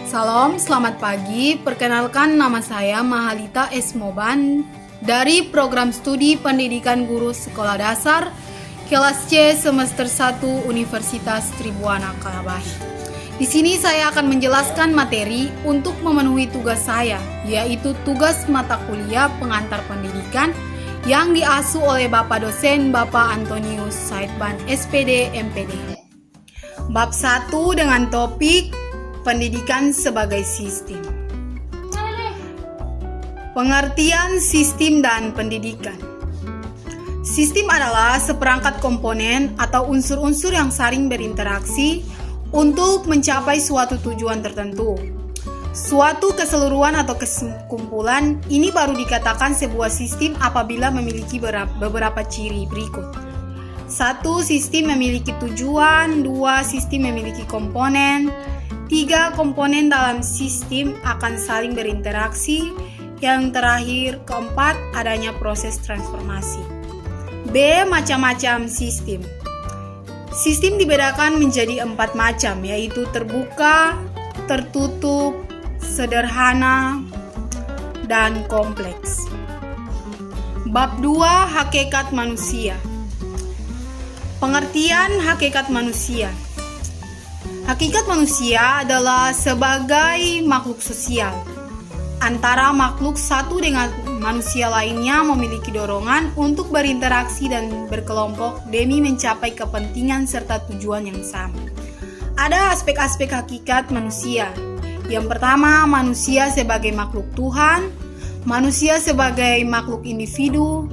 Salam, selamat pagi. Perkenalkan, nama saya Mahalita Esmoban dari Program Studi Pendidikan Guru Sekolah Dasar Kelas C Semester 1 Universitas Tribuana Kalabahi. Di sini saya akan menjelaskan materi untuk memenuhi tugas saya, yaitu tugas mata kuliah pengantar pendidikan yang diasuh oleh Bapak dosen Bapak Antonius Saidban SPD MPD. Bab 1 dengan topik pendidikan sebagai sistem. Pengertian sistem dan pendidikan. Sistem adalah seperangkat komponen atau unsur-unsur yang saling berinteraksi untuk mencapai suatu tujuan tertentu. Suatu keseluruhan atau kekumpulan ini baru dikatakan sebuah sistem apabila memiliki beberapa ciri berikut. 1. Sistem memiliki tujuan. 2. Sistem memiliki komponen. 3. Komponen dalam sistem akan saling berinteraksi. Yang terakhir, keempat, adanya proses transformasi. B. Macam-macam sistem. Sistem dibedakan menjadi 4 macam, yaitu terbuka, tertutup, sederhana, dan kompleks. Bab 2. Hakikat manusia. Pengertian hakikat manusia. Hakikat manusia adalah sebagai makhluk sosial. Antara makhluk satu dengan manusia lainnya memiliki dorongan untuk berinteraksi dan berkelompok demi mencapai kepentingan serta tujuan yang sama. Ada aspek-aspek hakikat manusia. Yang pertama, manusia sebagai makhluk Tuhan, manusia sebagai makhluk individu,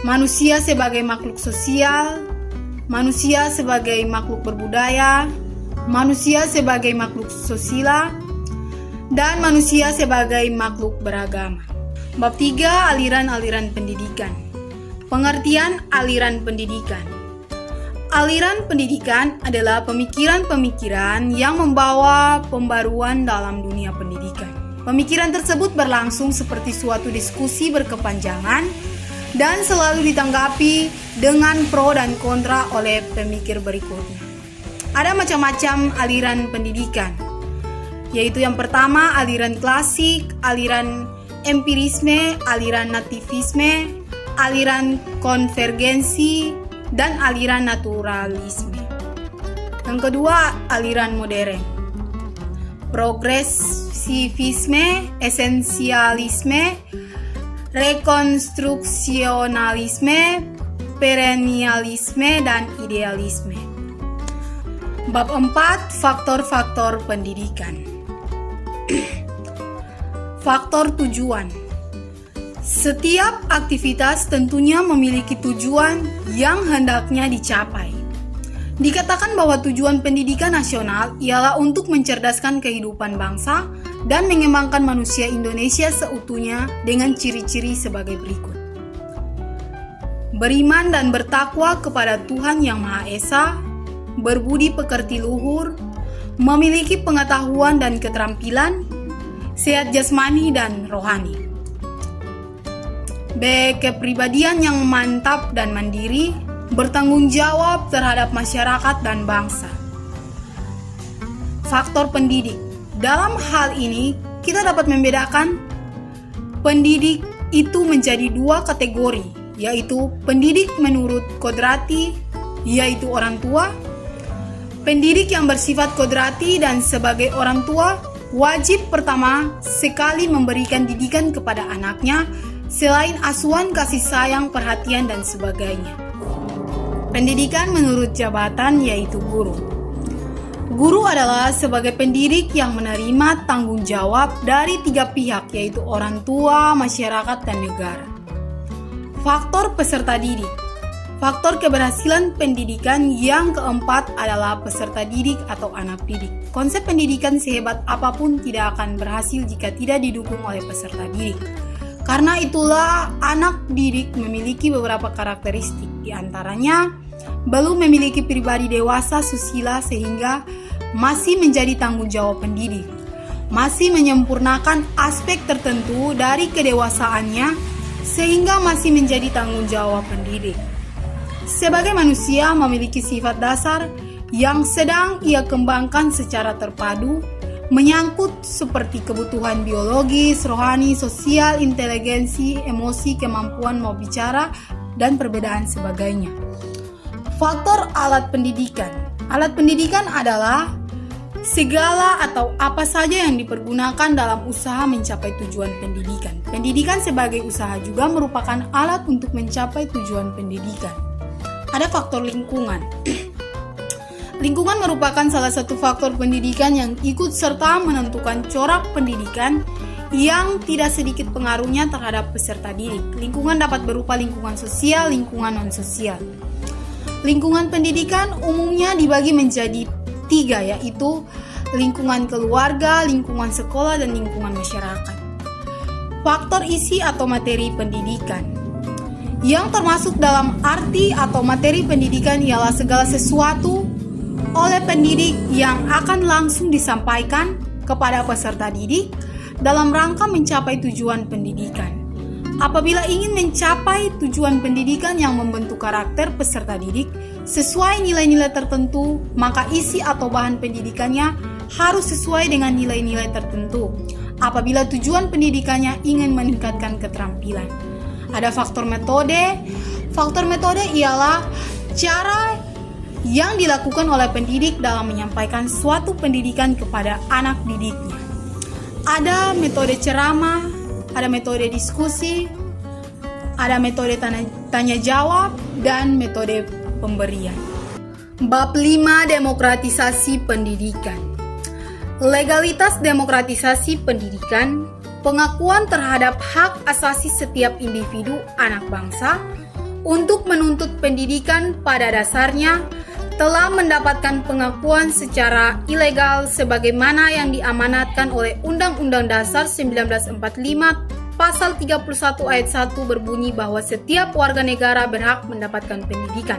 manusia sebagai makhluk sosial, manusia sebagai makhluk berbudaya, manusia sebagai makhluk sosial, dan manusia sebagai makhluk beragama. Bab 3. Aliran-aliran pendidikan. Pengertian aliran pendidikan. Aliran pendidikan adalah pemikiran-pemikiran yang membawa pembaruan dalam dunia pendidikan. Pemikiran tersebut berlangsung seperti suatu diskusi berkepanjangan dan selalu ditanggapi dengan pro dan kontra oleh pemikir berikutnya. Ada macam-macam aliran pendidikan, yaitu yang pertama aliran klasik, aliran empirisme, aliran nativisme, aliran konvergensi, dan aliran naturalisme. Yang kedua, aliran modern, progresivisme, esensialisme, rekonstruksionalisme, perennialisme, dan idealisme. Bab 4. Faktor-faktor pendidikan. Faktor tujuan. Setiap aktivitas tentunya memiliki tujuan yang hendaknya dicapai. Dikatakan bahwa tujuan pendidikan nasional ialah untuk mencerdaskan kehidupan bangsa dan mengembangkan manusia Indonesia seutuhnya dengan ciri-ciri sebagai berikut. Beriman dan bertakwa kepada Tuhan Yang Maha Esa, berbudi pekerti luhur, memiliki pengetahuan dan keterampilan, sehat jasmani dan rohani. B. Kepribadian yang mantap dan mandiri, bertanggung jawab terhadap masyarakat dan bangsa. Faktor pendidik. Dalam hal ini, kita dapat membedakan pendidik itu menjadi 2 kategori, yaitu pendidik menurut kodrati, yaitu orang tua. Pendidik yang bersifat kodrati dan sebagai orang tua wajib pertama sekali memberikan didikan kepada anaknya selain asuhan kasih sayang, perhatian, dan sebagainya. Pendidikan menurut jabatan yaitu guru. Guru adalah sebagai pendidik yang menerima tanggung jawab dari 3 pihak, yaitu orang tua, masyarakat, dan negara. Faktor peserta didik. Faktor keberhasilan pendidikan yang keempat adalah peserta didik atau anak didik. Konsep pendidikan sehebat apapun tidak akan berhasil jika tidak didukung oleh peserta didik. Karena itulah anak didik memiliki beberapa karakteristik, di antaranya belum memiliki pribadi dewasa susila sehingga masih menjadi tanggung jawab pendidik, masih menyempurnakan aspek tertentu dari kedewasaannya sehingga masih menjadi tanggung jawab pendidik. Sebagai manusia memiliki sifat dasar yang sedang ia kembangkan secara terpadu menyangkut seperti kebutuhan biologis, rohani, sosial, inteligensi, emosi, kemampuan mau bicara, dan perbedaan sebagainya. Faktor alat pendidikan. Alat pendidikan adalah segala atau apa saja yang dipergunakan dalam usaha mencapai tujuan pendidikan. Pendidikan sebagai usaha juga merupakan alat untuk mencapai tujuan pendidikan. Ada faktor lingkungan. Lingkungan merupakan salah satu faktor pendidikan yang ikut serta menentukan corak pendidikan yang tidak sedikit pengaruhnya terhadap peserta didik. Lingkungan dapat berupa lingkungan sosial, lingkungan non-sosial. Lingkungan pendidikan umumnya dibagi menjadi 3, yaitu lingkungan keluarga, lingkungan sekolah, dan lingkungan masyarakat. Faktor isi atau materi pendidikan. Yang termasuk dalam arti atau materi pendidikan ialah segala sesuatu oleh pendidik yang akan langsung disampaikan kepada peserta didik dalam rangka mencapai tujuan pendidikan. Apabila ingin mencapai tujuan pendidikan yang membentuk karakter peserta didik sesuai nilai-nilai tertentu, maka isi atau bahan pendidikannya harus sesuai dengan nilai-nilai tertentu. Apabila tujuan pendidikannya ingin meningkatkan keterampilan. Ada faktor metode. Faktor metode ialah cara yang dilakukan oleh pendidik dalam menyampaikan suatu pendidikan kepada anak didiknya. Ada metode ceramah, ada metode diskusi, ada metode tanya jawab, dan metode pemberian. Bab 5, demokratisasi pendidikan. Legalitas demokratisasi pendidikan, pengakuan terhadap hak asasi setiap individu anak bangsa untuk menuntut pendidikan pada dasarnya telah mendapatkan pengakuan secara ilegal sebagaimana yang diamanatkan oleh Undang-Undang Dasar 1945 Pasal 31 ayat 1 berbunyi bahwa setiap warga negara berhak mendapatkan pendidikan.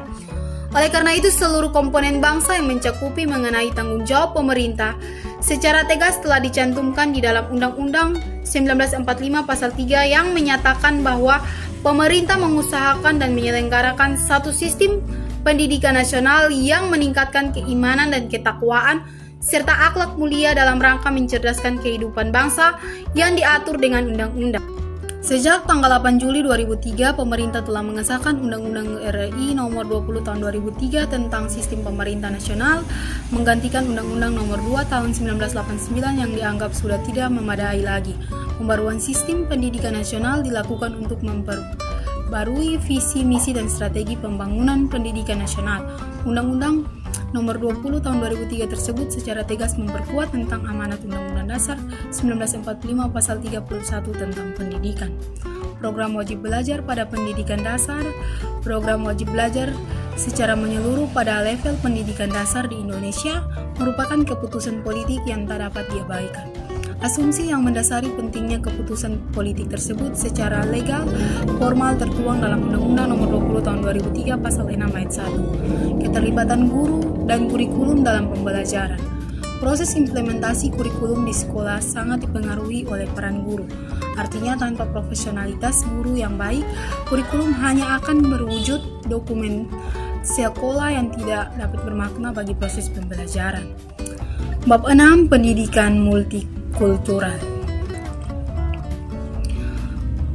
Oleh karena itu, seluruh komponen bangsa yang mencakupi mengenai tanggung jawab pemerintah secara tegas telah dicantumkan di dalam Undang-Undang 1945 Pasal 3 yang menyatakan bahwa pemerintah mengusahakan dan menyelenggarakan satu sistem pendidikan nasional yang meningkatkan keimanan dan ketakwaan serta akhlak mulia dalam rangka mencerdaskan kehidupan bangsa yang diatur dengan undang-undang. Sejak tanggal 8 Juli 2003, pemerintah telah mengesahkan Undang-Undang RI Nomor 20 Tahun 2003 tentang Sistem Pemerintah Nasional, menggantikan Undang-Undang Nomor 2 Tahun 1989 yang dianggap sudah tidak memadai lagi. Pembaruan sistem pendidikan nasional dilakukan untuk memperbarui visi, misi, dan strategi pembangunan pendidikan nasional. Undang-Undang Nomor 20 Tahun 2003 tersebut secara tegas memperkuat tentang amanat Undang-Undang Dasar 1945 Pasal 31 tentang pendidikan. Program wajib belajar pada pendidikan dasar. Program wajib belajar secara menyeluruh pada level pendidikan dasar di Indonesia merupakan keputusan politik yang tak dapat diabaikan. Asumsi yang mendasari pentingnya keputusan politik tersebut secara legal formal tertuang dalam Undang-Undang Nomor 20 Tahun 2003 Pasal 6 ayat 1. Keterlibatan guru dan kurikulum dalam pembelajaran. Proses implementasi kurikulum di sekolah sangat dipengaruhi oleh peran guru. Artinya tanpa profesionalitas guru yang baik, kurikulum hanya akan berwujud dokumen sekolah yang tidak dapat bermakna bagi proses pembelajaran. Bab 6, pendidikan multikultural.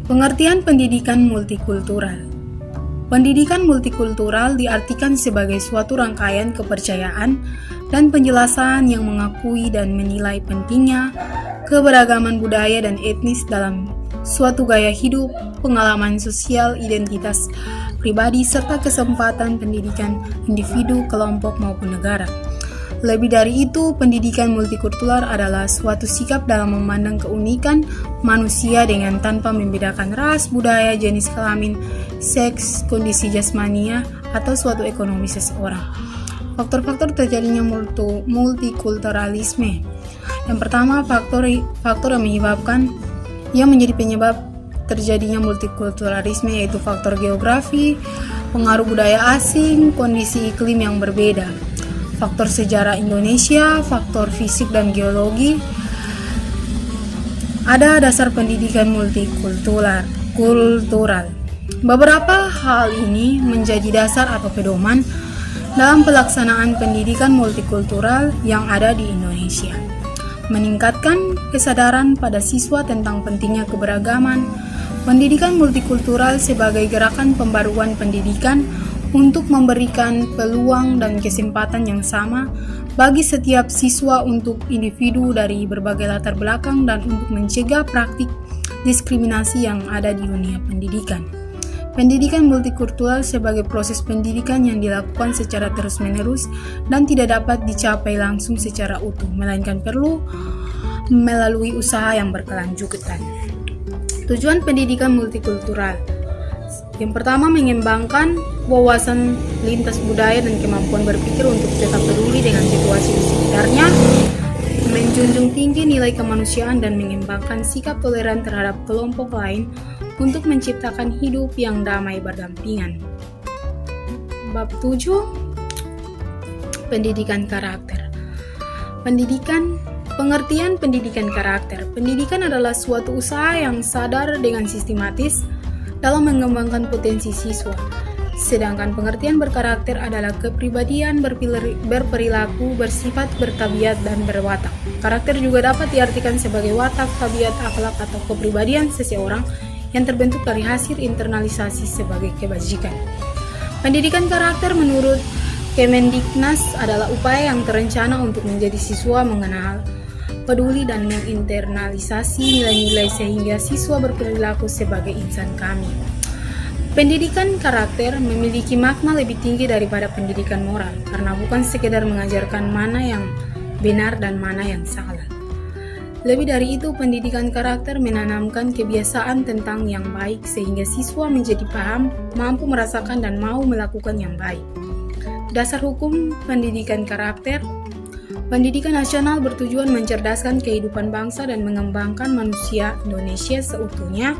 Pengertian pendidikan multikultural. Pendidikan multikultural diartikan sebagai suatu rangkaian kepercayaan dan penjelasan yang mengakui dan menilai pentingnya keberagaman budaya dan etnis dalam suatu gaya hidup, pengalaman sosial, identitas pribadi, serta kesempatan pendidikan individu, kelompok, maupun negara. Lebih dari itu, pendidikan multikultural adalah suatu sikap dalam memandang keunikan manusia dengan tanpa membedakan ras, budaya, jenis kelamin, seks, kondisi jasmania, atau suatu ekonomi seseorang. Faktor-faktor terjadinya multikulturalisme. Yang pertama, faktor yang menjadi penyebab terjadinya multikulturalisme yaitu faktor geografi, pengaruh budaya asing, kondisi iklim yang berbeda. Faktor sejarah Indonesia, faktor fisik dan geologi. Ada dasar pendidikan multikultural. Beberapa hal ini menjadi dasar atau pedoman dalam pelaksanaan pendidikan multikultural yang ada di Indonesia. meningkatkan kesadaran pada siswa tentang pentingnya keberagaman, pendidikan multikultural sebagai gerakan pembaruan pendidikan untuk memberikan peluang dan kesempatan yang sama bagi setiap siswa untuk individu dari berbagai latar belakang dan untuk mencegah praktik diskriminasi yang ada di dunia pendidikan. Pendidikan multikultural sebagai proses pendidikan yang dilakukan secara terus-menerus dan tidak dapat dicapai langsung secara utuh, melainkan perlu melalui usaha yang berkelanjutan. Tujuan pendidikan multikultural. Yang pertama, mengembangkan wawasan lintas budaya dan kemampuan berpikir untuk tetap peduli dengan situasi di sekitarnya, menjunjung tinggi nilai kemanusiaan dan mengembangkan sikap toleran terhadap kelompok lain untuk menciptakan hidup yang damai berdampingan. Bab 7. Pendidikan karakter. Pengertian pendidikan karakter. Pendidikan adalah suatu usaha yang sadar dengan sistematis dalam mengembangkan potensi siswa. Sedangkan pengertian berkarakter adalah kepribadian, berperilaku, bersifat, bertabiat, dan berwatak. Karakter juga dapat diartikan sebagai watak, tabiat, akhlak, atau kepribadian seseorang yang terbentuk dari hasil internalisasi sebagai kebajikan. Pendidikan karakter menurut Kemendiknas adalah upaya yang terencana untuk menjadi siswa mengenal, peduli, dan menginternalisasi nilai-nilai sehingga siswa berperilaku sebagai insan kami. Pendidikan karakter memiliki makna lebih tinggi daripada pendidikan moral, karena bukan sekedar mengajarkan mana yang benar dan mana yang salah. Lebih dari itu, pendidikan karakter menanamkan kebiasaan tentang yang baik sehingga siswa menjadi paham, mampu merasakan, dan mau melakukan yang baik. Dasar hukum pendidikan karakter. Pendidikan nasional bertujuan mencerdaskan kehidupan bangsa dan mengembangkan manusia Indonesia seutuhnya,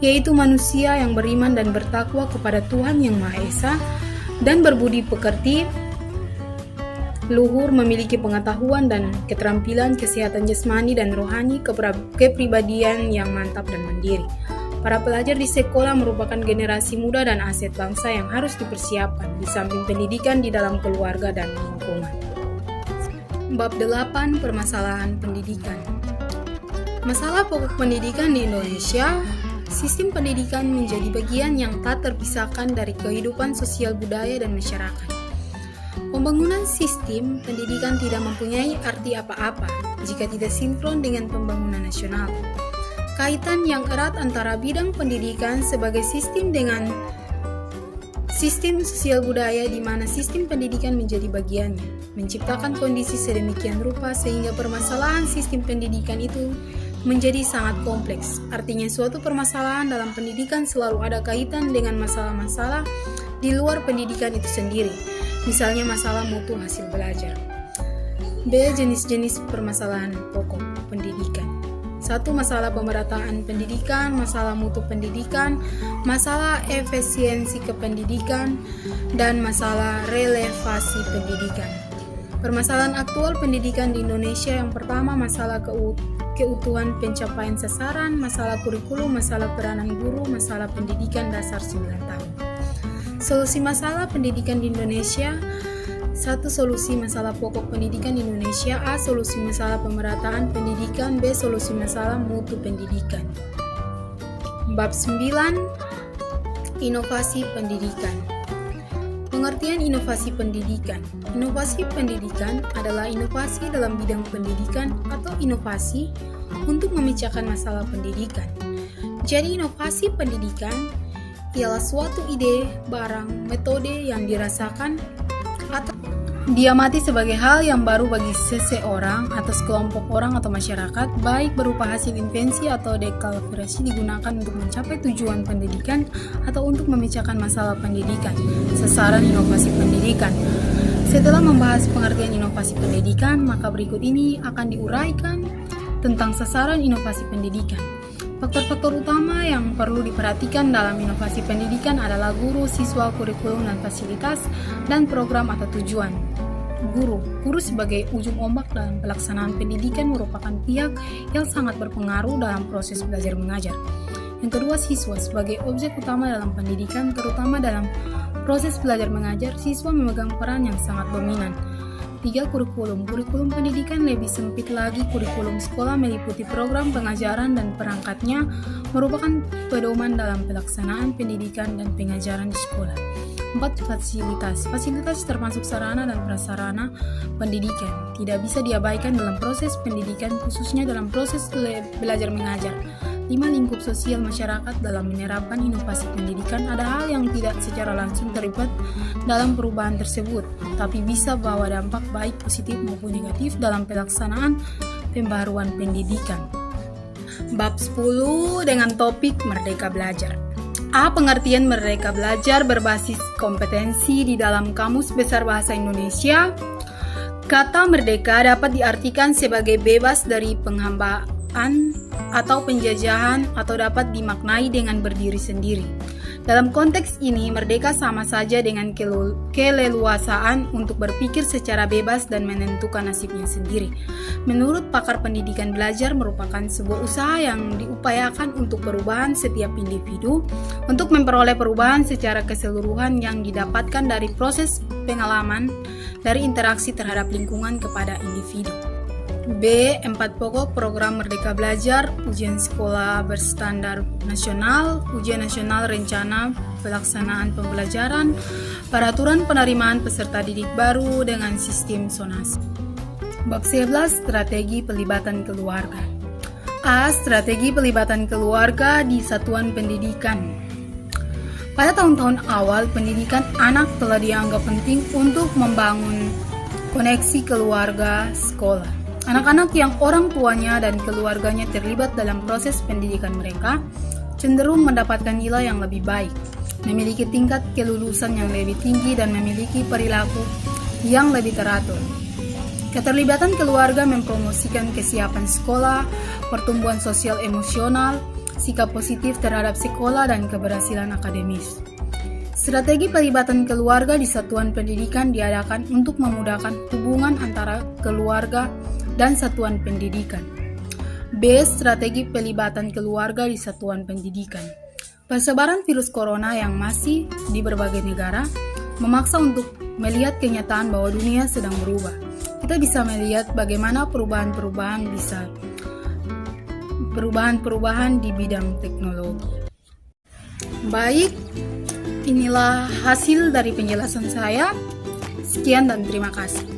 yaitu manusia yang beriman dan bertakwa kepada Tuhan Yang Maha Esa dan berbudi pekerti, luhur, memiliki pengetahuan dan keterampilan, kesehatan jasmani dan rohani, kepribadian yang mantap dan mandiri. Para pelajar di sekolah merupakan generasi muda dan aset bangsa yang harus dipersiapkan di samping pendidikan di dalam keluarga dan lingkungan. Bab 8. Permasalahan pendidikan. Masalah pokok pendidikan di Indonesia. Sistem pendidikan menjadi bagian yang tak terpisahkan dari kehidupan sosial budaya dan masyarakat. Pembangunan sistem pendidikan tidak mempunyai arti apa-apa jika tidak sinkron dengan pembangunan nasional. Kaitan yang erat antara bidang pendidikan sebagai sistem dengan sistem sosial budaya di mana sistem pendidikan menjadi bagiannya, menciptakan kondisi sedemikian rupa sehingga permasalahan sistem pendidikan itu menjadi sangat kompleks. Artinya suatu permasalahan dalam pendidikan selalu ada kaitan dengan masalah-masalah di luar pendidikan itu sendiri. Misalnya masalah mutu hasil belajar. B. Jenis-jenis permasalahan pokok pendidikan. 1. Masalah pemerataan pendidikan, masalah mutu pendidikan, masalah efisiensi kependidikan, dan masalah relevasi pendidikan. Permasalahan aktual pendidikan di Indonesia yang pertama masalah keutuhan pencapaian sasaran, masalah kurikulum, masalah peranan guru, masalah pendidikan dasar 9 tahun. Solusi masalah pendidikan di Indonesia. 1. Solusi masalah pokok pendidikan di Indonesia. A. Solusi masalah pemerataan pendidikan. B. Solusi masalah mutu pendidikan. Bab 9. Inovasi pendidikan. Pengertian inovasi pendidikan. Inovasi pendidikan adalah inovasi dalam bidang pendidikan atau inovasi untuk memecahkan masalah pendidikan. Jadi inovasi pendidikan ialah suatu ide, barang, metode yang dirasakan atau diamati sebagai hal yang baru bagi seseorang atau sekelompok orang atau masyarakat, baik berupa hasil invensi atau dekalibrasi digunakan untuk mencapai tujuan pendidikan atau untuk memecahkan masalah pendidikan. Sasaran inovasi pendidikan. Setelah membahas pengertian inovasi pendidikan, maka berikut ini akan diuraikan tentang sasaran inovasi pendidikan. Faktor-faktor utama yang perlu diperhatikan dalam inovasi pendidikan adalah guru, siswa, kurikulum, dan fasilitas, dan program atau tujuan. Guru sebagai ujung ombak dalam pelaksanaan pendidikan merupakan pihak yang sangat berpengaruh dalam proses belajar mengajar. Yang kedua, siswa sebagai objek utama dalam pendidikan, terutama dalam proses belajar mengajar, siswa memegang peran yang sangat dominan. 3. Kurikulum. Kurikulum pendidikan lebih sempit lagi. Kurikulum sekolah meliputi program pengajaran dan perangkatnya merupakan pedoman dalam pelaksanaan pendidikan dan pengajaran di sekolah. 4. Fasilitas. Fasilitas termasuk sarana dan prasarana pendidikan. Tidak bisa diabaikan dalam proses pendidikan, khususnya dalam proses belajar mengajar. 5. Lingkup sosial masyarakat. Dalam menerapkan inovasi pendidikan, ada hal yang tidak secara langsung terlibat dalam perubahan tersebut, tapi bisa bawa dampak baik positif maupun negatif dalam pelaksanaan pembaruan pendidikan. Bab 10 dengan topik Merdeka Belajar. A. Pengertian Merdeka Belajar berbasis kompetensi di dalam Kamus Besar Bahasa Indonesia. Kata merdeka dapat diartikan sebagai bebas dari penghambaan atau penjajahan, atau dapat dimaknai dengan berdiri sendiri. Dalam konteks ini, merdeka sama saja dengan keleluasaan untuk berpikir secara bebas dan menentukan nasibnya sendiri. Menurut pakar pendidikan, belajar merupakan sebuah usaha yang diupayakan untuk perubahan setiap individu, untuk memperoleh perubahan secara keseluruhan yang didapatkan dari proses pengalaman, dari interaksi terhadap lingkungan kepada individu. B. 4 pokok program Merdeka Belajar: ujian sekolah berstandar nasional, ujian nasional rencana pelaksanaan pembelajaran, peraturan penerimaan peserta didik baru dengan sistem zonasi. Bab 11 Strategi Pelibatan Keluarga. A. Strategi pelibatan keluarga di satuan pendidikan. Pada tahun-tahun awal pendidikan anak telah dianggap penting untuk membangun koneksi keluarga sekolah. Anak-anak yang orang tuanya dan keluarganya terlibat dalam proses pendidikan mereka cenderung mendapatkan nilai yang lebih baik, memiliki tingkat kelulusan yang lebih tinggi, dan memiliki perilaku yang lebih teratur. Keterlibatan keluarga mempromosikan kesiapan sekolah, pertumbuhan sosial emosional, sikap positif terhadap sekolah, dan keberhasilan akademis. Strategi pelibatan keluarga di satuan pendidikan diadakan untuk memudahkan hubungan antara keluarga dan satuan pendidikan. B. Strategi pelibatan keluarga di satuan pendidikan. Persebaran virus corona yang masih di berbagai negara memaksa untuk melihat kenyataan bahwa dunia sedang berubah. Kita bisa melihat bagaimana perubahan-perubahan di bidang teknologi. Baik, inilah hasil dari penjelasan saya. Sekian dan terima kasih.